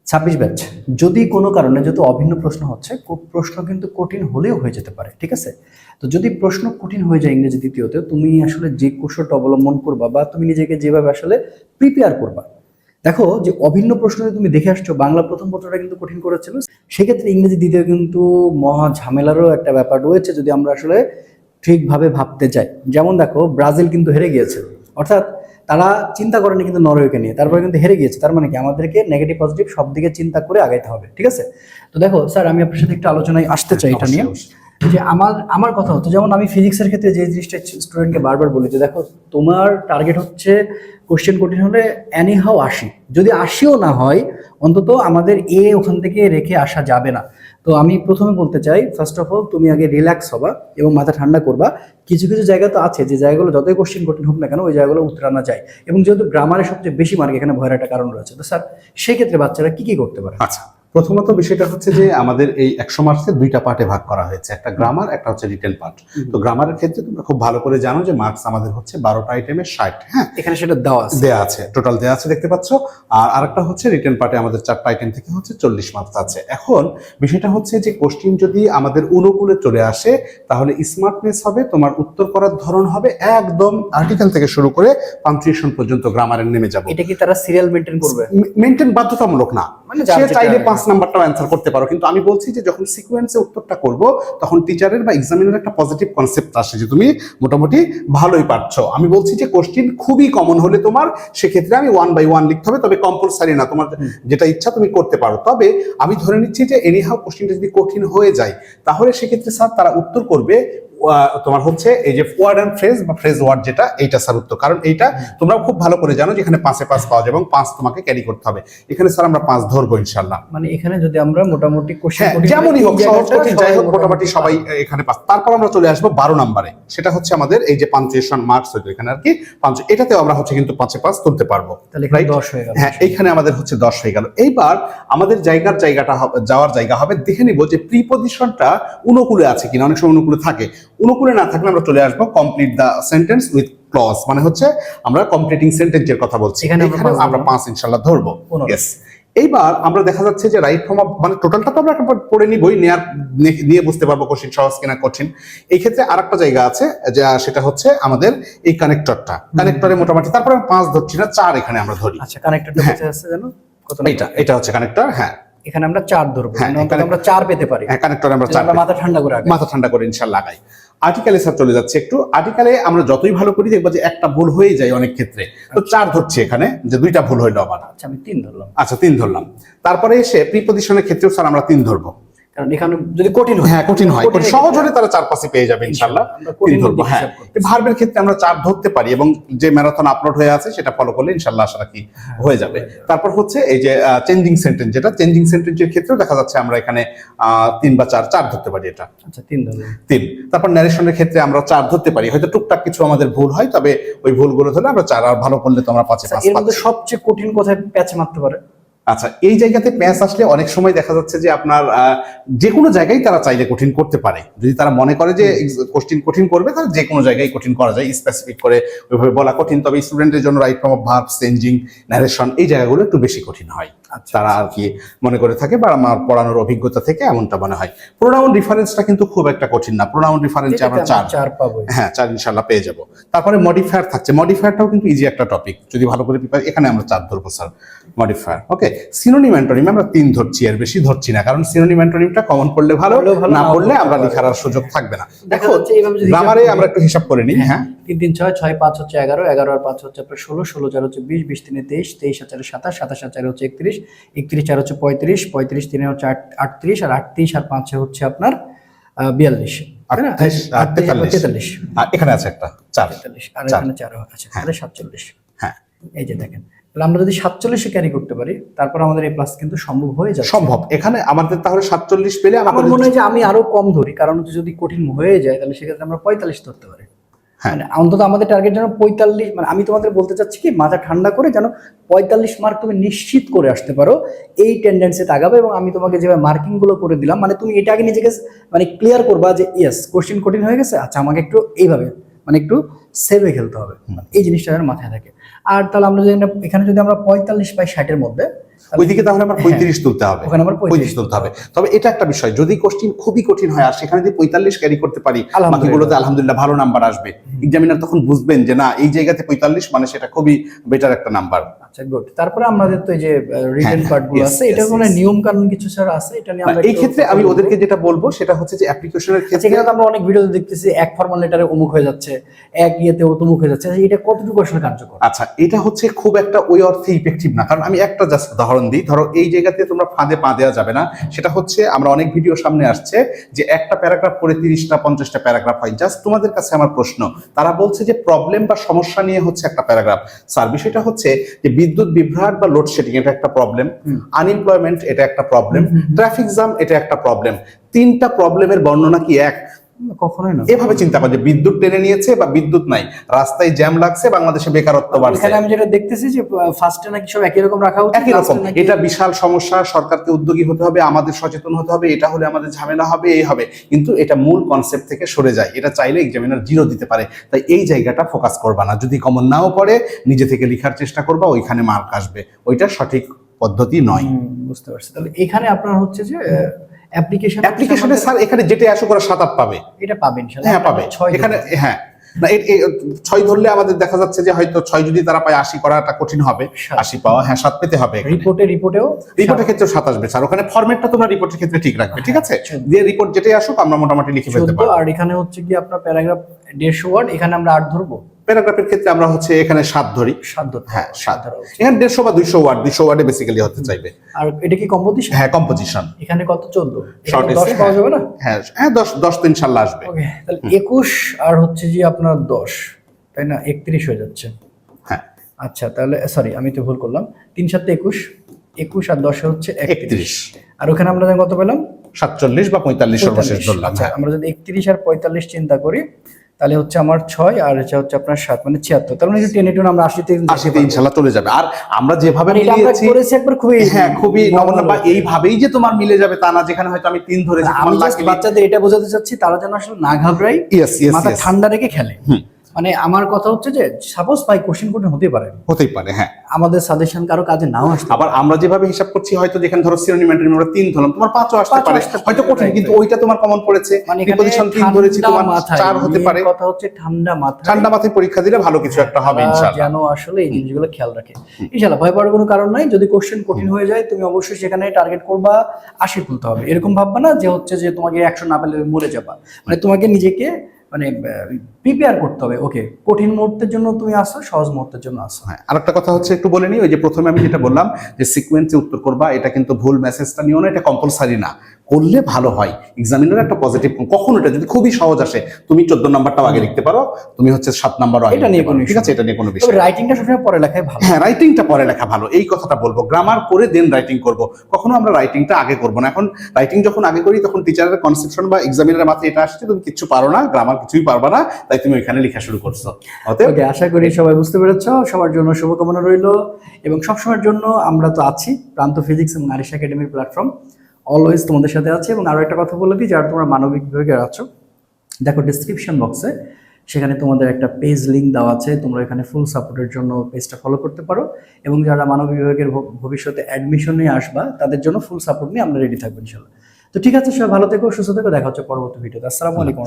26 batch. যদি কোনো কারণে যেহেতু অভিন্ন প্রশ্ন হচ্ছে, প্রশ্ন কিন্তু কঠিন হলেও হয়ে যেতে পারে, ঠিক আছে? তো যদি প্রশ্ন কঠিন হয়ে যায় ইংরেজি দ্বিতীয়তে, তুমি আসলে যে কৌশলটা অবলম্বন করবা বা তুমি নিজেকে যেভাবে আসলে প্রিপেয়ার করবা, দেখো যে অভিন্ন প্রশ্ন যদি তুমি দেখে আসছো, বাংলা প্রথম পত্রটা কিন্তু কঠিন করেছিল, সেক্ষেত্রে ইংরেজি দ্বিতীয় কিন্তু মহা ঝামেলারও একটা ব্যাপার রয়েছে যদি আমরা আসলে ঠিকভাবে ভাবতে চাই। যেমন দেখো, ব্রাজিল কিন্তু হেরে গিয়েছে, অর্থাৎ তারা চিন্তা করেনি কিন্তু নরওয়েকে নিয়ে, তারপরে কিন্তু হেরে গিয়েছে। তার মানে কি, আমাদেরকে নেগেটিভ পজিটিভ সব দিকে চিন্তা করে আগাইতে হবে, ঠিক আছে? তো দেখো স্যার, আমি আপনার সাথে একটু আলোচনায় আসতে চাই এটা নিয়ে। যে আমার আমার কথা হতো, যেমন আমি ফিজিক্সের ক্ষেত্রে যে জিনিসটা স্টুডেন্টকে বারবার বলি, যে দেখো তোমার টার্গেট হচ্ছে কোশ্চেন কঠিন হলে এনিহাও 80, যদি 80ও না হয় অন্তত আমাদের ওখান থেকে রেখে আসা যাবে না। তো আমি প্রথমে বলতে চাই, ফার্স্ট অফ অল তুমি আগে রিল্যাক্স হবা এবং মাথা ঠান্ডা করবা। কিছু কিছু জায়গা তো আছে যে জায়গাগুলো যতই কোশ্চেন কঠিন হোক না কেন ওই জায়গাগুলো উতরানো যায়, এবং যেহেতু গ্রামারে সবচেয়ে বেশি মার্ক এখানে ভয়ের একটা কারণ রয়েছে। তো স্যার, সেক্ষেত্রে বাচ্চারা কি কি করতে পারে? আচ্ছা, প্রথমত বিষয়টা হচ্ছে যে আমাদের এই 100 মার্কসের দুইটা পার্টে ভাগ করা হয়েছে, একটা গ্রামার, একটা হচ্ছে রিটেন পার্ট। তো গ্রামারের ক্ষেত্রে তোমরা খুব ভালো করে জানো যে মার্কস আমাদের হচ্ছে 12টা আইটেমে 60। হ্যাঁ, এখানে সেটা দেওয়া আছে, টোটাল দেওয়া আছে, দেখতে পাচ্ছ। আর আরেকটা হচ্ছে রিটেন পার্টে আমাদের 4টা আইটেম থেকে হচ্ছে 40 মার্কস আছে। এখন বিষয়টা হচ্ছে যে কোশ্চিন যদি আমাদের অনুকূলে চলে আসে তাহলে স্মার্টনেস হবে, তোমার উত্তর করার ধরন হবে একদম আর্টিকেল থেকে শুরু করে পাঞ্চুয়েশন পর্যন্ত গ্রামারের নেমে যাবে। এটা কি তারা সিরিয়াল মেনটেন করবে? মেনটেন বাধ্যতামূলক না, মানে সে চাইলে 5 নাম্বারটাও অ্যান্সার করতে পারো, কিন্তু আমি বলছি যে যখন সিকোয়েন্সে উত্তরটা করব তখন টিচারের বা এক্সামিনারের একটা পজিটিভ কনসেপ্ট আসে যে তুমি মোটামুটি ভালোই পারছো। আমি বলছি যে কোশ্চিন খুবই কমন হলে তোমার সেক্ষেত্রে আমি 1 বাই 1 লিখতে হবে, তবে কম্পালসারি না, তোমার যেটা ইচ্ছা তুমি করতে পারো। তবে আমি ধরে নিচ্ছি যে এনিহাও কোশ্চিনটা যদি কঠিন হয়ে যায় তাহলে সেক্ষেত্রে স্যার তারা উত্তর করবে তোমার হচ্ছে এই যে ওয়ার্ড এন্ড ফ্রেজ বা ফ্রেজ ওয়ার্ড, যেটা এইটা স্যার উত্তর। কারণ এইটা তোমরা খুব ভালো করে জানো যেখানে 5-এ 5 পাওয়া যায় এবং 5 তোমাকে ক্যারি করতে হবে। এখানে স্যার আমরা 5 ধরবো ইনশাআল্লাহ। মানে এখানে যদি আমরা মোটামুটি কোশ্চেন যেমনই হোক, সহজ কঠিন যাই হোক, মোটামুটি সবাই এখানে 5। তারপর আমরা চলে আসবো 12 নম্বরে, সেটা হচ্ছে আমাদের এই যে পাঞ্চুয়েশন মার্কস হইতো এখানে আর কি, এটাতেও আমরা হচ্ছে কিন্তু 5-এ 5 তুলতে পারবো। তাহলে এখানে 10 হয়ে গেল। হ্যাঁ, এইখানে আমাদের হচ্ছে 10 হয়ে গেল। এইবার আমাদের জায়গাটা যাওয়ার জায়গা হবে, দেখে নিব যে প্রিপজিশনটা অনুকূলে আছে কিনা। অনেক সময় অনুকূলে থাকে, অনুকূলে না থাকলে আমরা চলে আসবো complete the sentence with clause, মানে হচ্ছে আমরা কমপ্লিটিং সেন্টেন্সের কথা বলছি। এখানে আমরা 5 ইনশাআল্লাহ ধরবো। ইয়েস। এইবার আমরা দেখা যাচ্ছে যে রাইট ফর্ম অফ, মানে টোটালটা তো আমরা একবার পড়ে নিবই, নিয়ে বুঝতে পারবো কোশ্চেন সহজ কিনা কঠিন। এই ক্ষেত্রে আরেকটা জায়গা আছে যে সেটা হচ্ছে আমাদের এই কানেক্টরটা, কানেক্টরে মোটামুটি তারপরে আমি 5 ধরছি না, 4 এখানে আমরা ধরি। আচ্ছা, কানেক্টরটা কোথায় আছে জানো? কত? এটা হচ্ছে কানেক্টর। হ্যাঁ, এখানে আমরা 4 ধরবো, আমরা 4 পেতে পারি। হ্যাঁ, কানেক্টরে আমরা 4, মাথা ঠান্ডা করে ইনশাআল্লাহ লাগাই। আর্টিকেলে স্যার চলে যাচ্ছে একটু, আর্টিকেলে আমরা যতই ভালো করি দেখবো যে একটা ভুল হয়ে যায় অনেক ক্ষেত্রে। তো 4 ধরছি এখানে, যে 2টা ভুল হইলো আবার। আচ্ছা, আমি 3 ধরলাম। আচ্ছা, 3 ধরলাম। তারপরে এসে প্রিপজিশনের ক্ষেত্রেও স্যার আমরা 3 ধরবো, কারণ এখানে যদি কঠিন হয়, হ্যাঁ কঠিন হয়, সহজ হলে তারা 4-5 পেয়ে যাবে ইনশাআল্লাহ। 3 ধরবো। হ্যাঁ, ভার্বের ক্ষেত্রে আমরা 4 ধরতে পারি এবং যে ম্যারাথন আপলোড হয়ে আছে সেটা ফলো করলে ইনশাআল্লাহ আশা রাখি হয়ে যাবে। তারপর হচ্ছে এই যে চেঞ্জিং সেন্টেন্স, যেটা চেঞ্জিং সেন্টেন্সের ক্ষেত্রেও দেখা যাচ্ছে আমরা এখানে 3 বা 4 ধরতে পারি এটা। আচ্ছা, 3 ধরলাম। 3। তারপর ন্যারেশনের ক্ষেত্রে আমরা 4 ধরতে পারি, হয়তো টুকটাক কিছু আমাদের ভুল হয়, তবে ওই ভুলগুলো ধরলে আমরা 4, আর ভালো করলে তো আমরা 5-এ 5 এর মধ্যে সবচেয়ে কঠিন কোথায় প্যাচ মারতে পারে? আচ্ছা, এই জায়গাতে প্যাচ আসলে অনেক সময় দেখা যাচ্ছে যে আপনার যে কোনো জায়গায় তারা চাইলে কঠিন করতে পারে। যদি তারা মনে করে যে কোশ্চিন কঠিন করবে তাহলে যে কোনো জায়গায় কঠিন করা যায়, স্পেসিফিক করে ওইভাবে বলা কঠিন। তবে স্টুডেন্টের জন্য right form of verb, changing, narration এই জায়গাগুলো একটু বেশি কঠিন হয়। তারা আর কি মনে করে থাকে, বা আমার পড়ানোর অভিজ্ঞতা থেকে এমনটা মনে হয়। প্রোনাউন রেফারেন্সটা কিন্তু খুব একটা কঠিন না, প্রোনাউন রেফারেন্সে আমরা 4 পাবো। হ্যাঁ, 4 ইনশাআল্লাহ পেয়ে যাব। তারপরে মডিফায়ার থাকছে, মডিফায়ারটাও কিন্তু ইজি একটা টপিক, যদি ভালো করে প্রিপেয়ার, এখানে আমরা 4 ধরবো স্যার মডিফায়ার। ওকে, সিনোনিম অ্যান্টোনিম আমরা 3 ধরছি, আর বেশি ধরছি না, কারণ সিনোনিম অ্যান্টোনিমটা কমন পড়লে ভালো, না পড়লে আমরা লেখার আর সুযোগ থাকবে না। দেখো গ্রামারে আমরা একটু হিসাব করে নিই। হ্যাঁ, 3 3 6 6 5 হচ্ছে 11, 11 আর 5 হচ্ছে আপনার 16, 16 4 হচ্ছে 20, 20 3 23, 23 আর 4 27, 27 আর 4 হচ্ছে 31, 31 4 হচ্ছে 35, 35 3 হচ্ছে 38, আর 38 আর 5 হচ্ছে আপনার 42, তাই না? 43, আর এখানে আছে একটা 4, 43 আর এখানে 4 আছে, তাহলে 47। হ্যাঁ, এই যে দেখেন, তাহলে আমরা যদি 47 ক্যারি করতে পারি তারপর আমাদের এই প্লাস কিন্তু সম্ভব হয়ে যাবে। সম্ভব। এখানে আমাদের তাহলে 47 পেলে আমার মনে হয় যে আমি আরো কম ধরি, কারণ যদি কঠিন হয়ে যায় তাহলে সেক্ষেত্রে আমরা 45 ধরতে পারি। মানে অন্তত আমাদের টার্গেট যেন 45, মানে আমি তোমাদের বলতে চাচ্ছি কি, মাথা ঠান্ডা করে যেন 45 মার্ক তুমি নিশ্চিত করে আসতে পারো, এই টেন্ডেন্সিতে আগাবে। এবং আমি তোমাকে যেভাবে মার্কিং গুলো করে দিলাম, মানে তুমি এটা আগে নিজেকে মানে ক্লিয়ার করবা যে ইয়েস কোশ্চেন কঠিন হয়ে গেছে, আচ্ছা আমাকে একটু এইভাবে মানে একটু সেভে খেলতে হবে, এই জিনিসটা যেন মাথায় থাকে। আর তাহলে আমরা যদি এখানে যদি আমরা 45 বাই 60-এর মধ্যে ওইদিকে তাহলে আমার 35 তুলতে হবে, ওখানে আমার 35 তুলতে হবে। তবে এটা একটা বিষয়, যদি কোশ্চিন খুবই কঠিন হয় আর সেখানে যদি 45 ক্যারি করতে পারি, বাকিগুলোতে আলহামদুলিল্লাহ ভালো নাম্বার আসবে। এক্সামিনার তখন বুঝবেন যে না এই জায়গাতে 45 মানে সেটা খুবই বেটার একটা নাম্বার। আচ্ছা গুড। তারপরে আমাদের তো এই যে রিটেন পার্ট গুলো আছে, এটা কোনো নিয়ম কানুন কিছু স্যার আছে? এটা নিয়ে আমরা এই ক্ষেত্রে আমি ওদেরকে যেটা বলবো সেটা হচ্ছে যে অ্যাপ্লিকেশনের ক্ষেত্রে এখানে তো আমরা অনেক ভিডিও দেখতেছি এক ফরমাল লেটারে অমুক হয়ে যাচ্ছে, এক ইয়েতে অতমুক হয়ে যাচ্ছে, এটা কতটুকু আসলে কার্যকর? আচ্ছা, এটা হচ্ছে খুব একটা ওই অর্থে ইফেক্টিভ না। কারণ আমি একটা জাস্ট উদাহরণ দিই, ধরো এই জায়গাতে তোমরা ফাঁদে পা দেওয়া যাবে না। সেটা হচ্ছে আমরা অনেক ভিডিও সামনে আসছে যে একটা প্যারাগ্রাফ পড়ে 30টা 50টা প্যারাগ্রাফ হয়। জাস্ট তোমাদের কাছে আমার প্রশ্ন, তারা বলছে যে প্রবলেম বা সমস্যা নিয়ে হচ্ছে একটা প্যারাগ্রাফ। স্যার বিষয়টা হচ্ছে যে বিদ্যুৎ বিভ্রাট বা লোডশেডিং এটা একটা প্রবলেম, আনএমপ্লয়মেন্ট এটা একটা প্রবলেম, ট্রাফিক জ্যাম এটা একটা প্রবলেম। তিনটা প্রবলেমের বর্ণনা কি এক? কখনোই না। এভাবে চিন্তা করো যে বিদ্যুৎ টেনে নিয়েছে বা বিদ্যুৎ নাই, রাস্তায় জ্যাম লাগছে, বাংলাদেশে বেকারত্ব বাড়ছে। এখানে আমি যেটা দেখতেছি যে ফার্স্টে নাকি সব একই রকম রাখা উচিত, একই রকম। এটা বিশাল সমস্যা, সরকারকে উদ্যোগী হতে হবে, আমাদের সচেতন হতে হবে, এটা হলে আমাদের ঝামেলা হবে, এই হবে। কিন্তু এটা মূল কনসেপ্ট থেকে সরে যায়, এটা চাইলে এক্সামিনার 0 দিতে পারে। তাই এই জায়গাটা ফোকাস করবা না। যদি কমন নাও পড়ে নিজে থেকে লেখার চেষ্টা করবা, ওইখানে মার্ক আসবে। ওইটা সঠিক পদ্ধতি নয়। বুঝতে পারছি। তাহলে এখানে আপনার হচ্ছে যে অ্যাপ্লিকেশনে স্যার এখানে যেটা আশা করা 7-8 পাবে, এটা পাবেন ইনশাআল্লাহ। হ্যাঁ পাবে এখানে, হ্যাঁ না 6 ধরলে আমাদের দেখা যাচ্ছে যে হয়তো 6 যদি তারা পায় 80 করাটা কঠিন হবে। 80 পাওয়া, হ্যাঁ 7 পেতে হবে। রিপোর্টের ক্ষেত্রে 7 আসবে স্যার। ওখানে ফরম্যাটটা তোমরা রিপোর্টের ক্ষেত্রে ঠিক রাখবে, ঠিক আছে? দিয়ে রিপোর্ট যেটাই আসুক আমরা মোটামুটি লিখে ফেলতে পারবো। আর এখানে হচ্ছে কি আপনার প্যারাগ্রাফ 150 ওয়ার্ড, এখানে আমরা 8 ধরবো। প্যারাগ্রাফের ক্ষেত্রে আমরা হচ্ছে এখানে 7 ধরি। 7 ধরবো, হ্যাঁ 7। এখানে 150 বা 200 ওয়ার্ড, 200 ওয়ার্ডে বেসিক্যালি হতে চাইবে। আর এটা কি কম্পোজিশন? হ্যাঁ কম্পোজিশন। এখানে কত 14? শর্ট 10 পাওয়া যাবে না? হ্যাঁ হ্যাঁ 10 তো ইনশাআল্লাহ আসবে। ওকে, তাহলে 21 আর হচ্ছে যে আপনার 10, তাই না? 31 হয়ে যাচ্ছে। হ্যাঁ আচ্ছা, তাহলে সরি আমি তো ভুল করলাম। 3 7 21, 21 আর 10 হচ্ছে 31। আর ওখানে আমরা কত পেলাম? 47 বা 45 সর্বশেষ ধরলাম। আচ্ছা, আমরা যদি 31 আর 45 চিন্তা করি তাহলে হচ্ছে আমার 6 আর এটা হচ্ছে আপনার 7, মানে 76। তার মানে 10 × 2 আমরা 80 তে ইনশাআল্লাহ চলে যাবে। আর আমরা যেভাবে মিলিয়েছি করেছি একবার খুবই, হ্যাঁ খুবই নমুনা, বা এইভাবেই যে তোমার মিলে যাবে তা না। যেখানে হয়তো আমি 3 ধরেছি, আমি জাস্ট বাচ্চাদের এটা বোঝাতে চাচ্ছি তারা যেন আসলে না ঘাবড়ায়, মাথা ঠান্ডা রেখে খেলে। মানে আমার কথা হচ্ছে যে সাপোজ ভাই কোশ্চেন কোড হতেই পারে, হ্যাঁ আমাদের সাজেশন কারো কাজে নাও আসতে। আবার আমরা যেভাবে হিসাব করছি, হয়তো যেখানে ধরো সিনোনিম অ্যান্টোনিম আমরা 3 ধরলাম, তোমার 5ও আসতে পারে, হয়তো কঠিন, কিন্তু ওইটা তোমার কমন পড়েছে। মানে প্রিপোজিশন 3 ধরেছি, তোমার 4 হতে পারে। কথা হচ্ছে ঠান্ডা মাথায় পরীক্ষা দিলে ভালো কিছু একটা হবে ইনশাআল্লাহ। যেন আসলে এই জিনিসগুলো খেয়াল রাখে ইনশাআল্লাহ। ভয় পাওয়ার কোনো কারণ নাই। যদি কোশ্চেন কঠিন হয়ে যায় তুমি অবশ্যই সেখানে টার্গেট করবা 80 তুলতে হবে। এরকম ভাববা না যে হচ্ছে যে তোমাকে 100 না পেলে মরে যাবা। মানে তোমাকে নিজেকে মানে প্রিপেয়ার করতে হবে। ওকে, কঠিন মুহূর্তের জন্য তুমি আসো, সহজ মুহূর্তের জন্য আসো। হ্যাঁ, আরেকটা কথা হচ্ছে একটু বলে নিই, ওই যে প্রথমে আমি যেটা বললাম যে সিকোয়েন্সে উত্তর করবা, এটা কিন্তু ভুল মেসেজটা নিও না, এটা কম্পালসারি না। করলে ভালো হয়, এক্সামিনার একটা পজিটিভ। কখন এটা যদি খুবই সহজ আসে, তুমি 14 নাম্বারটাও আগে লিখতে পারো, তুমি হচ্ছে 7 নাম্বারও আগে, এটা নিয়ে কোনো, ঠিক আছে? এটা নিয়ে কোনো বিষয়। তবে রাইটিংটা সবসময় পরে লেখাই ভালো। হ্যাঁ, রাইটিংটা পরে লেখা ভালো, এই কথাটা বলবো। গ্রামার করে দেন রাইটিং করব, কখনো আমরা রাইটিংটা আগে করব না। এখন রাইটিং যখন আগে করি তখন টিচারের কনসেপশন বা এক্সামিনারের মাথায় এটা আসছে তুমি কিছু পারো না, গ্রামার কিছুই পারবা না, তাই তুমি ওইখানে লেখা শুরু করছো। ওকে, আশা করি সবাই বুঝতে পেরেছো। সবার জন্য শুভকামনা রইল, এবং সবসময়ের জন্য আমরা তো আছি প্রান্ত ফিজিক্স এবং আরিশ একাডেমির প্ল্যাটফর্ম অলওয়েজ তোমাদের সাথে আছে। এবং আরো একটা কথা বলে দিই, যারা তোমরা মানবিক বিভাগে আছো, দেখো ডিসক্রিপশন বক্সে সেখানে তোমাদের একটা পেজ লিঙ্ক দেওয়া আছে, তোমরা এখানে ফুল সাপোর্টের জন্য পেজটা ফলো করতে পারো। এবং যারা মানবিক বিভাগের ভবিষ্যতে অ্যাডমিশনে আসবা তাদের জন্য ফুল সাপোর্ট নিয়ে আমরা রেডি থাকবো ইনশাল্লাহ। তো ঠিক আছে, সবাই ভালো থেকো, সুস্থ থেকো, দেখা হচ্ছে পরবর্তী ভিডিওতে। আসসালামু আলাইকুম।